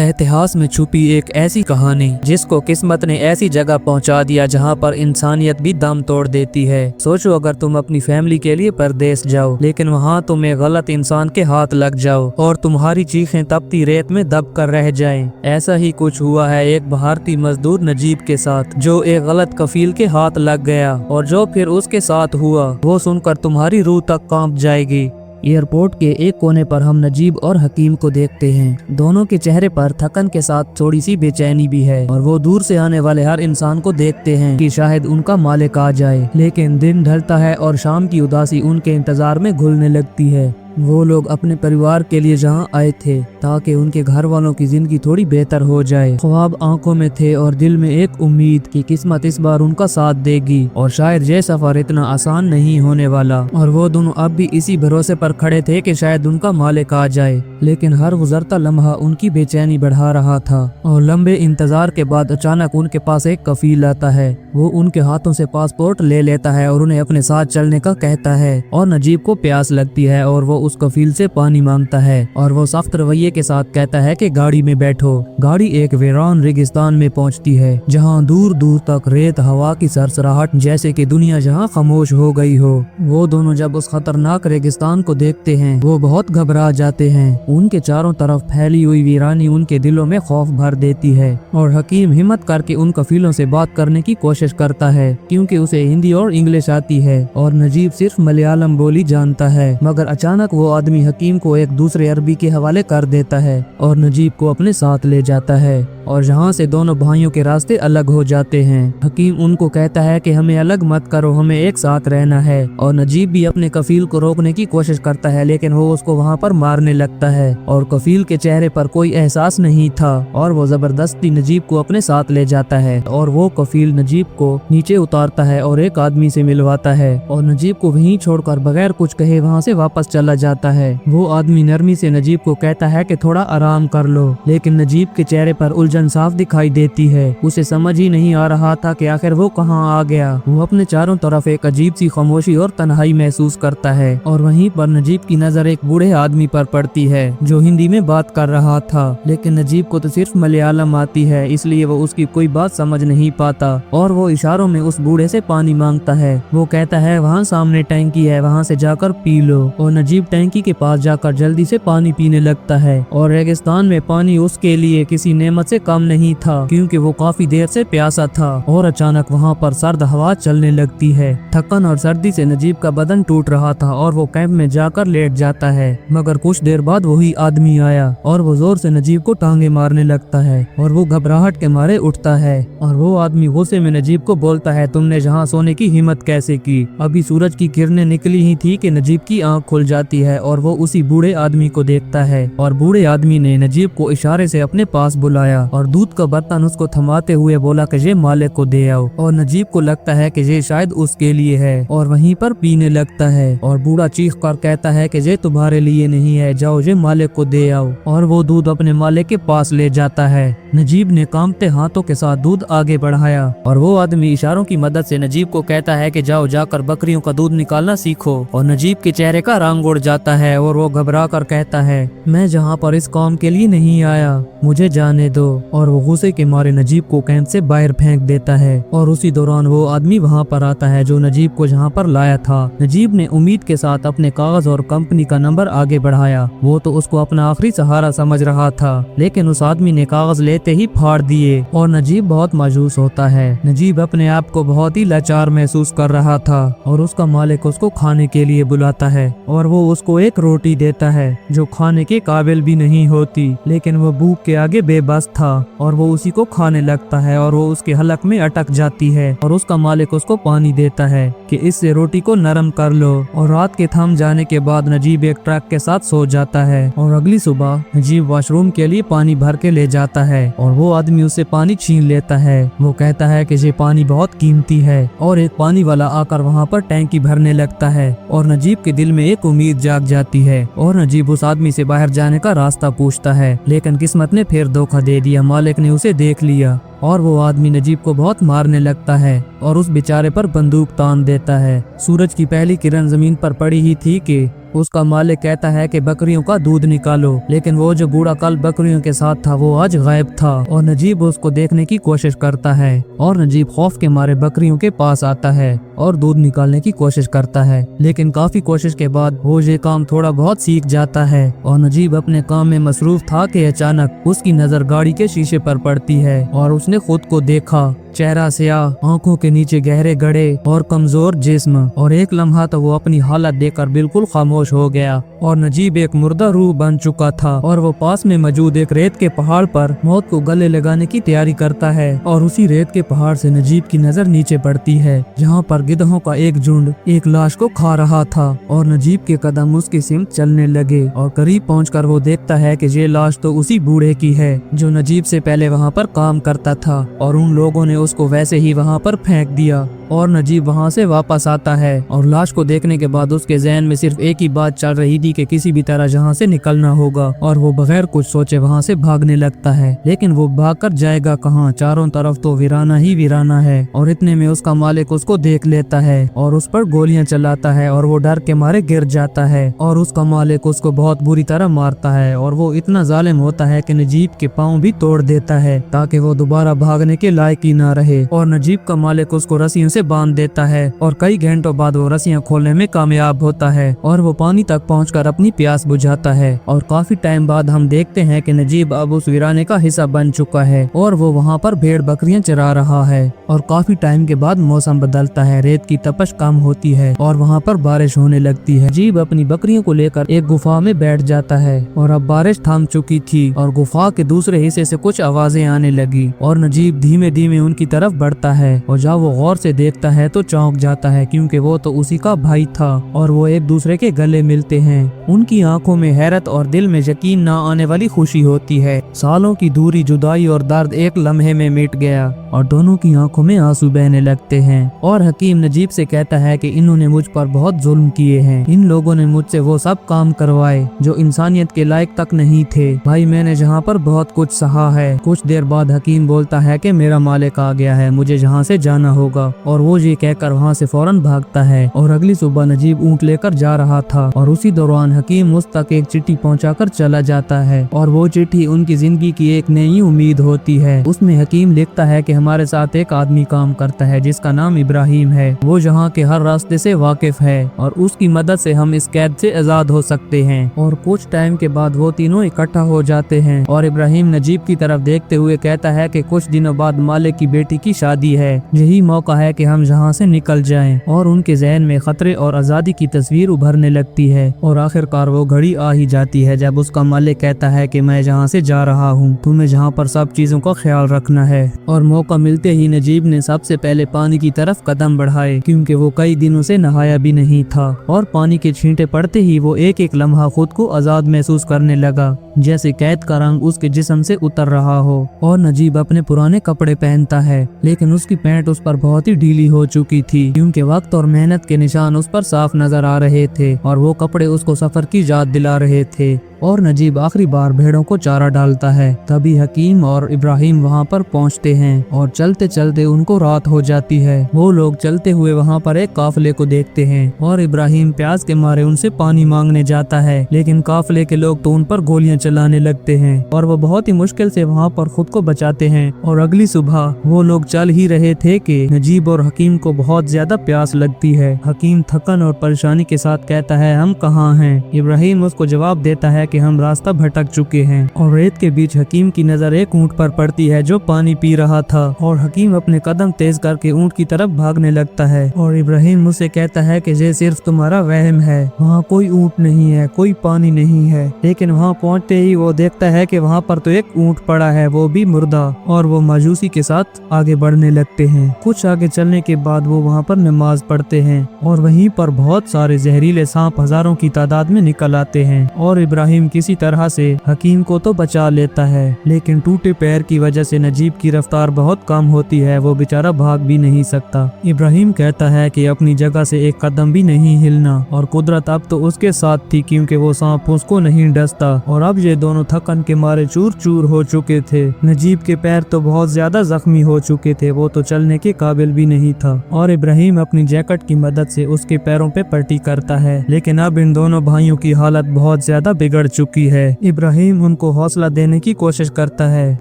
इतिहास में छुपी एक ऐसी कहानी जिसको किस्मत ने ऐसी जगह पहुंचा दिया जहां पर इंसानियत भी दम तोड़ देती है। सोचो अगर तुम अपनी फैमिली के लिए परदेश जाओ, लेकिन वहां तुम एक गलत इंसान के हाथ लग जाओ और तुम्हारी चीखें तपती रेत में दब कर रह जाएं। ऐसा ही कुछ हुआ है एक भारतीय मजदूर नजीब के साथ, जो एक गलत कफील के हाथ लग गया और जो फिर उसके साथ हुआ वो सुनकर तुम्हारी रूह तक कांप जाएगी। एयरपोर्ट के एक कोने पर हम नजीब और हकीम को देखते हैं। दोनों के चेहरे पर थकन के साथ थोड़ी सी बेचैनी भी है और वो दूर से आने वाले हर इंसान को देखते हैं कि शायद उनका मालिक आ जाए। लेकिन दिन ढलता है और शाम की उदासी उनके इंतजार में घुलने लगती है। वो लोग अपने परिवार के लिए जहाँ आए थे ताकि उनके घर वालों की जिंदगी थोड़ी बेहतर हो जाए। ख्वाब आंखों में थे और दिल में एक उम्मीद कि किस्मत इस बार उनका साथ देगी और शायद ये सफर इतना आसान नहीं होने वाला। और वो दोनों अब भी इसी भरोसे पर खड़े थे कि शायद उनका मालिक आ जाए। लेकिन हर गुजरता लम्हा उनकी बेचैनी बढ़ा रहा था और लंबे इंतजार के बाद अचानक उनके पास एक कफील आता है। वो उनके हाथों से पासपोर्ट ले लेता है और उन्हें अपने साथ चलने का कहता है। और नजीब को प्यास लगती है और वो उस कफील से पानी मांगता है और वो सख्त रवैये के साथ कहता है कि गाड़ी में बैठो। गाड़ी एक वीरान रेगिस्तान में पहुंचती है जहां दूर दूर तक रेत, हवा की सरसराहट, जैसे कि दुनिया जहां खामोश हो गई हो। वो दोनों जब उस खतरनाक रेगिस्तान को देखते हैं वो बहुत घबरा जाते हैं। उनके चारों तरफ फैली हुई वीरानी उनके दिलों में खौफ भर देती है और हकीम हिम्मत करके उन कफीलों से बात करने की कोशिश करता है क्योंकि उसे हिंदी और इंग्लिश आती है और नजीब सिर्फ मलयालम बोली जानता है। मगर अचानक वो आदमी हकीम को एक दूसरे अरबी के हवाले कर देता है और नजीब को अपने साथ ले जाता है और जहाँ से दोनों भाइयों के रास्ते अलग हो जाते हैं। हकीम उनको कहता है कि हमें अलग मत करो, हमें एक साथ रहना है। और नजीब भी अपने कफील को रोकने की कोशिश करता है लेकिन वो उसको वहाँ पर मारने लगता है और कफील के चेहरे पर कोई एहसास नहीं था और वो जबरदस्ती नजीब को अपने साथ ले जाता है और वो कफील नजीब को नीचे उतारता है और एक आदमी से मिलवाता है और नजीब को वहीं छोड़कर बगैर कुछ कहे वहाँ से वापस चला जाता है। वो आदमी नरमी से नजीब को कहता है कि थोड़ा आराम कर लो, लेकिन नजीब के चेहरे पर उलझन साफ दिखाई देती है। उसे समझ ही नहीं आ रहा था कि आखिर वो कहाँ आ गया। वो अपने चारों तरफ एक अजीब सी खामोशी और तन्हाई महसूस करता है और वहीं पर नजीब की नजर एक बूढ़े आदमी पर पड़ती है जो हिंदी में बात कर रहा था। लेकिन नजीब को तो सिर्फ मलयालम आती है, इसलिए वो उसकी कोई बात समझ नहीं पाता और वो इशारों में उस बूढ़े से पानी मांगता है। वो कहता है वहाँ सामने टैंकी है, वहाँ से जाकर पी लो। और नजीब टैंकी के पास जाकर जल्दी से पानी पीने लगता है और रेगिस्तान में पानी उसके लिए किसी नेमत से कम नहीं था क्योंकि वो काफी देर से प्यासा था। और अचानक वहाँ पर सर्द हवा चलने लगती है। थकन और सर्दी से नजीब का बदन टूट रहा था और वो कैंप में जाकर लेट जाता है। मगर कुछ देर बाद वही आदमी आया और वो जोर से नजीब को टांगे मारने लगता है और वो घबराहट के मारे उठता है। और वो आदमी गुस्से में नजीब को बोलता है, तुमने जहाँ सोने की हिम्मत कैसे की? अभी सूरज की किरणें निकली ही थी कि नजीब की आंख खुल जाती है और वो उसी बूढ़े आदमी को देखता है। और बूढ़े आदमी ने नजीब को इशारे से अपने पास बुलाया और दूध का बर्तन उसको थमाते हुए बोला कि ये मालिक को दे आओ। और नजीब को लगता है कि ये शायद उसके लिए है और वहीं पर पीने लगता है। और बूढ़ा चीख कर कहता है कि ये तुम्हारे लिए नहीं है, जाओ ये मालिक को दे आओ। और वो दूध अपने मालिक के पास ले जाता है। नजीब ने कांपते हाथों के साथ दूध आगे बढ़ाया और वो आदमी इशारों की मदद से नजीब को कहता है कि जाओ जाकर बकरियों का दूध निकालना सीखो। और नजीब के चेहरे का रंग उड़ जाता है और वो घबरा कर कहता है, मैं जहाँ पर इस काम के लिए नहीं आया, मुझे जाने दो। और वो गुस्से के मारे नजीब को कैंप से बाहर फेंक देता है। और उसी दौरान वो आदमी वहाँ पर आता है जो नजीब को जहाँ पर लाया था। नजीब ने उम्मीद के साथ अपने कागज और कंपनी का नंबर आगे बढ़ाया। वो तो उसको अपना आखिरी सहारा समझ रहा था, लेकिन उस आदमी ने कागज लेते ही फाड़ दिए और नजीब बहुत मायूस होता है। नजीब अपने आप को बहुत ही लाचार महसूस कर रहा था और उसका मालिक उसको खाने के लिए बुलाता है और वो उसको एक रोटी देता है जो खाने के काबिल भी नहीं होती, लेकिन वो भूख के आगे बेबस था और वो उसी को खाने लगता है और वो उसके हलक में अटक जाती है। और उसका मालिक उसको पानी देता है कि इससे रोटी को नरम कर लो। और रात के थम जाने के बाद नजीब एक ट्रक के साथ सो जाता है और अगली सुबह नजीब वॉशरूम के लिए पानी भर के ले जाता है और वो आदमी उससे पानी छीन लेता है। वो कहता है कि ये पानी बहुत कीमती है और एक पानी वाला आकर वहाँ पर टैंकी भरने लगता है और नजीब के दिल में एक उम्मीद जाग जाती है और नजीब उस आदमी से बाहर जाने का रास्ता पूछता है। लेकिन किस्मत ने फिर धोखा दे दिया, मालिक ने उसे देख लिया और वो आदमी नजीब को बहुत मारने लगता है और उस बेचारे पर बंदूक तान देता है। सूरज की पहली किरण जमीन पर पड़ी ही थी कि उसका मालिक कहता है कि बकरियों का दूध निकालो, लेकिन वो जो बूढ़ा कल बकरियों के साथ था वो आज गायब था और नजीब उसको देखने की कोशिश करता है और नजीब खौफ के मारे बकरियों के पास आता है और दूध निकालने की कोशिश करता है, लेकिन काफी कोशिश के बाद वो ये काम थोड़ा बहुत सीख जाता है और नजीब अपने काम में मसरूफ था कि अचानक उसकी नजर गाड़ी के शीशे पर पड़ती है और उसने खुद को देखा। चेहरा स्याह, आंखों के नीचे गहरे गड़े और कमजोर जिस्म, और एक लम्हा तो वो अपनी हालत देखकर बिल्कुल खामोश हो गया और नजीब एक मुर्दा रूह बन चुका था और वो पास में मौजूद एक रेत के पहाड़ पर मौत को गले लगाने की तैयारी करता है और उसी रेत के पहाड़ से नजीब की नजर नीचे पड़ती है जहाँ पर गिद्धों का एक झुंड एक लाश को खा रहा था और नजीब के कदम उसकी सिमत चलने लगे और करीब पहुंचकर वो देखता है कि ये लाश तो उसी बूढ़े की है जो नजीब से पहले वहाँ पर काम करता था और उन लोगों ने उसको वैसे ही वहाँ पर फेंक दिया और नजीब वहाँ से वापस आता है और लाश को देखने के बाद उसके जहन में सिर्फ एक ही बात चल रही थी कि किसी भी तरह यहाँ से निकलना होगा और वो बगैर कुछ सोचे वहाँ से भागने लगता है, लेकिन वो भागकर जाएगा कहाँ, चारों तरफ तो वीराना ही वीराना है और इतने में उसका मालिक उसको देख लेता है और उस पर गोलियां चलाता है और वो डर के मारे गिर जाता है और उसका मालिक उसको बहुत बुरी तरह मारता है और वो इतना जालिम होता है कि नजीब के पाँव भी तोड़ देता है ताकि वो दोबारा भागने के लायक ही ना रहे और नजीब का मालिक उसको रस्सियों से बांध देता है और कई घंटों बाद वो रस्सियां खोलने में कामयाब होता है और वो पानी तक पहुंचकर अपनी प्यास बुझाता है और काफी टाइम बाद हम देखते हैं कि नजीब अब उस वीराने का हिस्सा बन चुका है और वो वहाँ पर भेड़ बकरियां चरा रहा है और काफी टाइम के बाद मौसम बदलता है, रेत की तपश कम होती है और वहाँ पर बारिश होने लगती है। नजीब अपनी बकरियों को लेकर एक गुफा में बैठ जाता है और अब बारिश थम चुकी थी और गुफा के दूसरे हिस्से से कुछ आवाजें आने लगी और नजीब धीमे धीमे उनकी तरफ बढ़ता है और जब वो गौर से देखता है तो चौंक जाता है क्योंकि वो तो उसी का भाई था और वो एक दूसरे के गले मिलते हैं। उनकी आंखों में हैरत और दिल में यकीन न आने वाली खुशी होती है। सालों की दूरी, जुदाई और दर्द एक लम्हे में मिट गया और दोनों की आंखों में आंसू बहने लगते हैं और हकीम नजीब से कहता है कि इन्होंने मुझ पर बहुत जुल्म किए हैं, इन लोगों ने मुझसे वो सब काम करवाए जो इंसानियत के लायक तक नहीं थे। भाई मैंने जहाँ पर बहुत कुछ सहा है। कुछ देर बाद हकीम बोलता है कि मेरा मालिक आ गया है, मुझे जहाँ से जाना होगा और वो ये कहकर वहाँ से फौरन भागता है और अगली सुबह नजीब ऊँट लेकर जा रहा था और उसी दौरान हकीम उस तक एक चिट्ठी पहुँचाकर चला जाता है और वो चिट्ठी उनकी जिंदगी की एक नई उम्मीद होती है। उसमें हकीम लिखता है कि हमारे साथ एक आदमी काम करता है जिसका नाम इब्राहिम है, वो जहाँ के हर रास्ते से वाकिफ है और उसकी मदद से हम इस कैद से आजाद हो सकते हैं। और कुछ टाइम के बाद वो तीनों इकट्ठा हो जाते हैं और इब्राहिम नजीब की तरफ देखते हुए कहता है कि कुछ दिनों बाद मालिक की बेटी की शादी है, यही मौका है कि हम यहाँ से निकल जाएं। और उनके जहन में खतरे और आजादी की तस्वीर उभरने लगती है और आखिरकार वो घड़ी आ ही जाती है जब उसका मालिक कहता है कि मैं जहाँ से जा रहा हूँ, तुम्हें जहाँ पर सब चीजों का ख्याल रखना है। और मौका मिलते ही नजीब ने सबसे पहले पानी की तरफ कदम बढ़ाए क्योंकि वो कई दिनों से नहाया भी नहीं था और पानी के छींटे पड़ते ही वो एक एक लम्हा खुद को आजाद महसूस करने लगा, जैसे कैद का रंग उसके जिस्म से उतर रहा हो। और नजीब अपने पुराने कपड़े पहनता है लेकिन उसकी पैंट उस पर बहुत ही ढीली हो चुकी थी क्योंकि वक्त और मेहनत के निशान उस पर साफ नजर आ रहे थे और वो कपड़े उसको सफर की याद दिला रहे थे। और नजीब आखिरी बार भेड़ों को चारा डालता है। तभी हकीम और इब्राहिम वहाँ पर पहुँचते हैं और चलते चलते उनको रात हो जाती है। वो लोग चलते हुए वहाँ पर एक काफिले को देखते हैं और इब्राहिम प्यास के मारे उनसे पानी मांगने जाता है, लेकिन काफिले के लोग तो उन पर गोलियां चलाने लगते हैं और वो बहुत ही मुश्किल से वहाँ पर खुद को बचाते हैं। और अगली सुबह वो लोग चल ही रहे थे कि नजीब और हकीम को बहुत ज्यादा प्यास लगती है। हकीम थकन और परेशानी के साथ कहता है हम कहाँ हैं। इब्राहिम उसको जवाब देता है कि हम रास्ता भटक चुके हैं। और रेत के बीच हकीम की नजर एक ऊँट पर पड़ती है जो पानी पी रहा था और हकीम अपने कदम तेज करके ऊँट की तरफ भागने लगता है और इब्राहिम मुझसे कहता है कि ये सिर्फ तुम्हारा वहम है, वहाँ कोई ऊँट नहीं है, कोई पानी नहीं है। लेकिन वहाँ पहुँचते ही वो देखता है कि वहाँ पर तो एक ऊँट पड़ा है, वो भी मुर्दा, और वो मायूसी के साथ आगे बढ़ने लगते हैं। कुछ आगे चलने के बाद वो वहाँ पर नमाज पढ़ते हैं और वहीं पर बहुत सारे जहरीले सांप हजारों की तादाद में निकल आते हैं और इब्राहिम किसी तरह से हकीम को तो बचा लेता है, लेकिन टूटे पैर की वजह से नजीब की रफ्तार बहुत कम होती है, वो बेचारा भाग भी नहीं सकता। इब्राहिम कहता है कि अपनी जगह से एक कदम भी नहीं हिलना और कुदरत अब तो उसके साथ थी क्योंकि वो सांप उसको नहीं डसता और अब ये दोनों थकन के मारे चूर चूर हो चुके थे। नजीब के पैर तो बहुत ज्यादा जख्मी हो चुके थे, वो तो चलने के काबिल भी नहीं नहीं था और इब्राहिम अपनी जैकेट की मदद से उसके पैरों पे पट्टी करता है। लेकिन अब इन दोनों भाइयों की हालत बहुत ज्यादा बिगड़ चुकी है। इब्राहिम उनको हौसला देने की कोशिश करता है,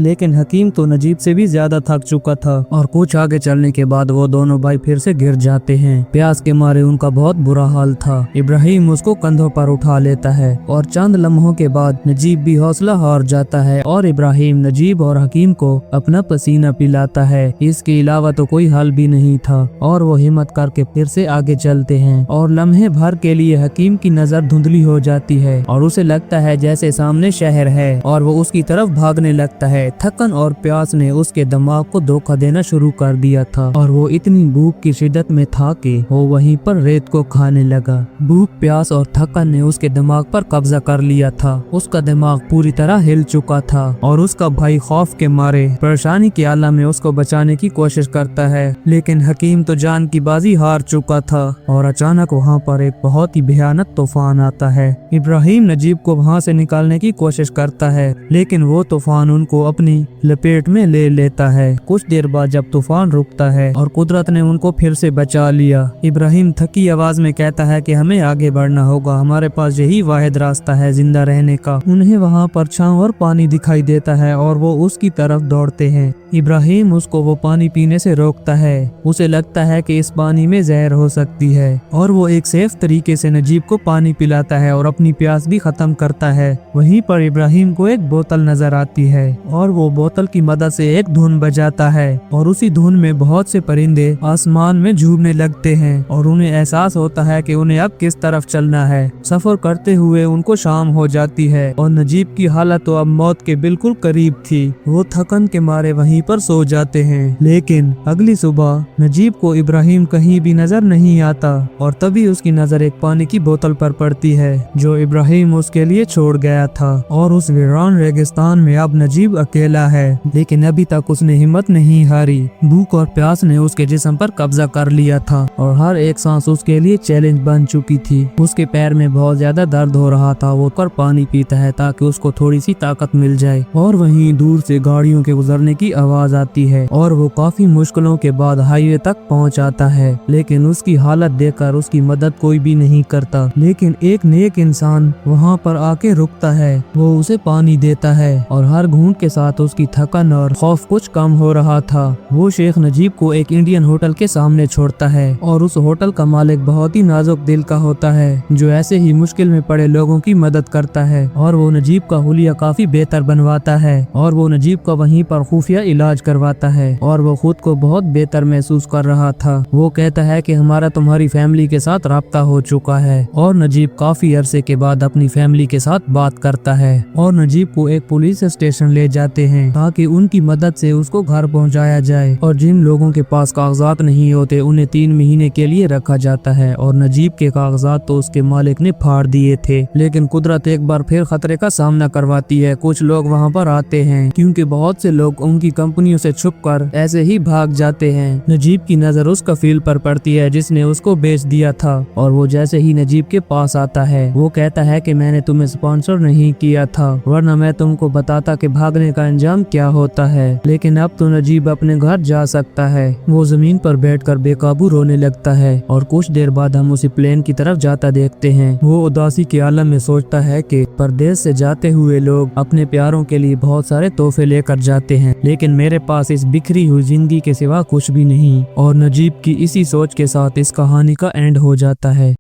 लेकिन हकीम तो नजीब से भी ज्यादा थक चुका था और कुछ आगे चलने के बाद वो दोनों भाई फिर से गिर जाते हैं। प्यास के मारे उनका बहुत बुरा हाल था। इब्राहिम उसको कंधों पर उठा लेता है और चंद लम्हों के बाद नजीब भी हौसला हार जाता है और इब्राहिम नजीब और हकीम को अपना पसीना पिलाता है। इसके अलावा तो कोई हल भी नहीं था और वो हिम्मत करके फिर से आगे चलते हैं और लम्हे भर के लिए हकीम की नजर धुंधली हो जाती है और उसे लगता है जैसे सामने शहर है और वो उसकी तरफ भागने लगता है। थकन और प्यास ने उसके दिमाग को धोखा देना शुरू कर दिया था और वो इतनी भूख की शिद्दत में था कि वो वहीं पर रेत को खाने लगा। भूख, प्यास और थकन ने उसके दिमाग पर कब्जा कर लिया था। उसका दिमाग पूरी तरह हिल चुका था और उसका भाई खौफ के मारे परेशानी के आलम में उसको बचाने की कोशिश करता है, लेकिन हकीम तो जान की बाजी हार चुका था और अचानक वहाँ पर एक बहुत ही भयानक तूफान आता है। इब्राहिम नजीब को वहाँ से निकालने की कोशिश करता है, लेकिन वो तूफान उनको अपनी लपेट में ले लेता है। कुछ देर बाद जब तूफान रुकता है और कुदरत ने उनको फिर से बचा लिया, इब्राहिम थकी आवाज में कहता है कि हमें आगे बढ़ना होगा, हमारे पास यही वाहिद रास्ता है जिंदा रहने का। उन्हें वहाँ पर छांव और पानी दिखाई देता है और वो उसकी तरफ दौड़ते हैं। इब्राहिम उसको वो पानी पीने से रोकता है। उसे लगता है कि इस पानी में जहर हो सकती है और वो एक सेफ तरीके से नजीब को पानी पिलाता है और अपनी प्यास भी खत्म करता है। वहीं पर इब्राहिम को एक बोतल नजर आती है और वो बोतल की मदद से एक धुन बजाता है और उसी धुन में बहुत से परिंदे आसमान में झूमने लगते हैं और उन्हें एहसास होता है कि उन्हें अब किस तरफ चलना है। सफर करते हुए उनको शाम हो जाती है और नजीब की हालत तो अब मौत के बिल्कुल करीब थी। वो थकन के मारे वहीं पर सो जाते हैं, लेकिन अगली सुबह नजीब को इब्राहिम कहीं भी नजर नहीं आता और तभी उसकी नजर एक पानी की बोतल पर पड़ती है जो इब्राहिम उसके लिए छोड़ गया था। और उस वीरान रेगिस्तान में अब नजीब अकेला है, लेकिन अभी तक उसने हिम्मत नहीं हारी। भूख और प्यास ने उसके जिस्म पर कब्जा कर लिया था और हर एक सांस उसके लिए चैलेंज बन चुकी थी। उसके पैर में बहुत ज्यादा दर्द हो रहा था। वो कर पानी पीता है ताकि उसको थोड़ी सी ताकत मिल जाए और वहीं दूर से गाड़ियों के गुजरने की आवाज आती है और वो काफी मुश्किलों के बाद हाईवे तक पहुंच आता है, लेकिन उसकी हालत देखकर उसकी मदद कोई भी नहीं करता। लेकिन एक नेक इंसान वहाँ पर आके रुकता है, वो उसे पानी देता है और हर घूंट के साथ उसकी थकन और खौफ कुछ कम हो रहा था। वो शेख नजीब को एक इंडियन होटल के सामने छोड़ता है और उस होटल का मालिक बहुत ही नाजुक दिल का होता है जो ऐसे ही मुश्किल में पड़े लोगों की मदद करता है और वो नजीब का हुलिया काफी बेहतर बनवाता है और वो नजीब का वहीं पर खुफिया इलाज करवाता है और वो खुद को बहुत बेहतर महसूस कर रहा था। वो कहता है कि हमारा तुम्हारी फैमिली के साथ राब्ता हो चुका है और नजीब काफी अरसे के बाद अपनी फैमिली के साथ बात करता है और नजीब को एक पुलिस स्टेशन ले जाते हैं ताकि उनकी मदद से उसको घर पहुंचाया जाए और जिन लोगों के पास कागजात नहीं होते उन्हें 3 महीने के लिए रखा जाता है और नजीब के कागजात तो उसके मालिक ने फाड़ दिए थे। लेकिन कुदरत एक बार फिर खतरे का सामना करवाती है। कुछ लोग वहाँ पर आते हैं क्योंकि बहुत से लोग उनकी कंपनियों से छुपकर ऐसे ही भाग जाते हैं। नजीब की नजर उस कफील पर पड़ती है जिसने उसको बेच दिया था और वो जैसे ही नजीब के पास आता है वो कहता है कि मैंने तुम्हें स्पॉन्सर नहीं किया था, वरना मैं तुमको बताता कि भागने का अंजाम क्या होता है। लेकिन अब तो नजीब अपने घर जा सकता है। वो जमीन पर बैठकर बेकाबू रोने लगता है और कुछ देर बाद हम उसी प्लेन की तरफ जाता देखते हैं। वो उदासी के आलम में सोचता है कि परदेश से जाते हुए लोग अपने प्यारों के लिए बहुत सारे तोहफे लेकर जाते हैं, लेकिन मेरे पास इस बिखरी हुई जिंदगी के सिवा कुछ भी नहीं। और नजीब की इसी सोच के साथ इस कहानी का एंड हो जाता है।